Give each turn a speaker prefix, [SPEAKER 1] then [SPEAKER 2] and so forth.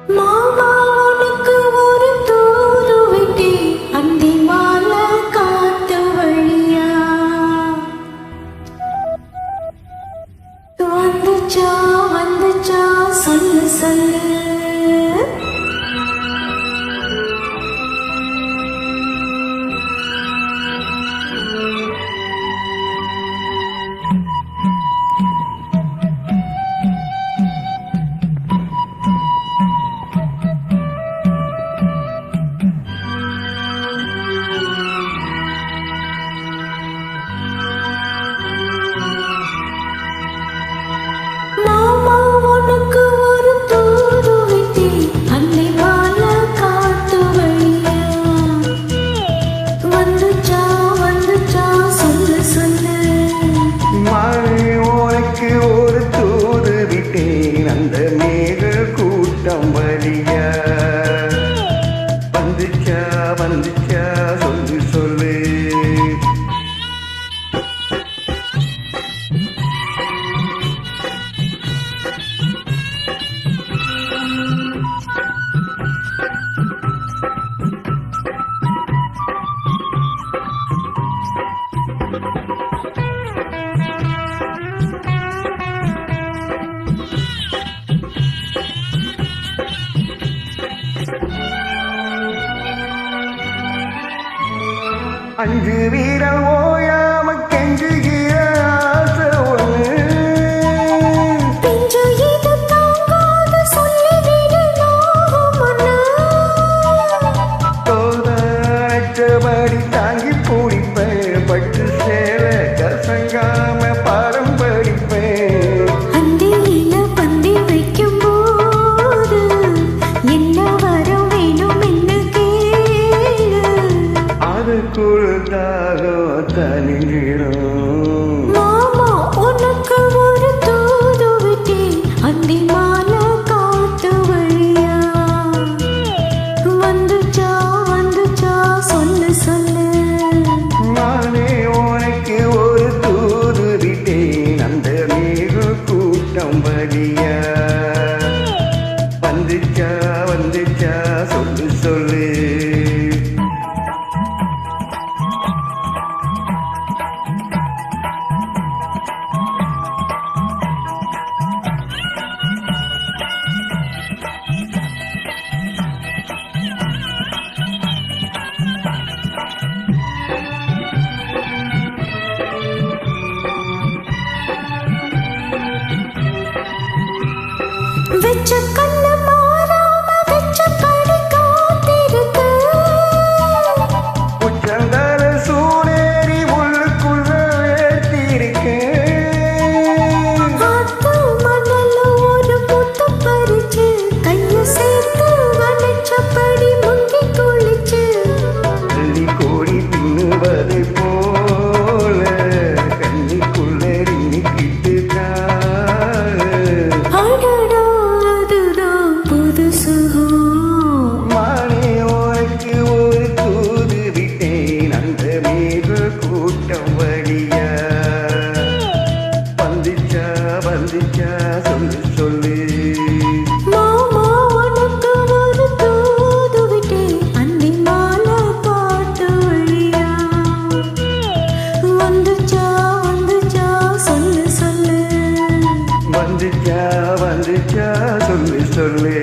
[SPEAKER 1] மாமா உனக்கு ஒரு தூது விட்டே அந்தி மாலை காத்து வழியா வந்துச்சா வந்துச்சா சொல்லு சொல்லு
[SPEAKER 2] அந்த மேக கூட்டம் வழியா வந்துச்சா வந்துச்சா சொல்லு சொல்லு அஞ்சு வீரல் ஓயாம கெஞ்சுகிற ஆசை ஒண்ணு
[SPEAKER 1] பிஞ்சு இது தாங்காத சொல்லிவிடு நாமன்னு
[SPEAKER 2] தோதாச்சபடி தாங்கி பிடிப்பேன் பட்டு சேல கசங்காம பாடம் படிப்பேன்
[SPEAKER 1] அந்தியில பந்தி வைக்கும் போது என்ன வரம் வேணும் என்ன கேளு
[SPEAKER 2] அதுக்குள்ளாக தனிஞ்சிடும்
[SPEAKER 1] மாமா உனக்கு ஒரு தூது விட்டேன் அந்தி மாலை காத்து வழியா வந்துச்சா வந்துச்சா சொல்லு சொல்லு
[SPEAKER 2] நானே உனக்கு ஒரு தூது விட்டேன் அந்த மேக கூட்டம் வழியா வந்துச்சா வந்துச்சா சொல்லு சொல்லு
[SPEAKER 1] வெச்ச கண்ணு மாறாம வெச்ச படி காத்திருக்கு
[SPEAKER 2] உச்சந்தால சூடேறி உள்ளுக்குள்ள வேர்த்திருக்கேன்
[SPEAKER 1] ஆத்து மணல ஒரு புத்து பறிச்சு கைய சேர்த்து வளைச்சபடி முங்கி குளிச்சு
[SPEAKER 2] அள்ளி கோடி தின்னுவதை போல கண்ணிக்குள்ள நிக்கிட்டு
[SPEAKER 1] அடடா அதுதான் புது சுகம்
[SPEAKER 2] மானே உனக்கு ஒரு தூது விட்டேன் அந்த மேக கூட்டம் வழியா வந்துச்சா வந்துச்சா சொல்லு சொல்லு
[SPEAKER 1] மாமா உனக்கு ஒரு தூது விட்டேன் அந்தி மாலை காத்து வழியா வந்துச்சா வந்துச்சா சொல்லு சொல்லு
[SPEAKER 2] வந்துச்சா வந்துச்சா சொல்லு சொல்லு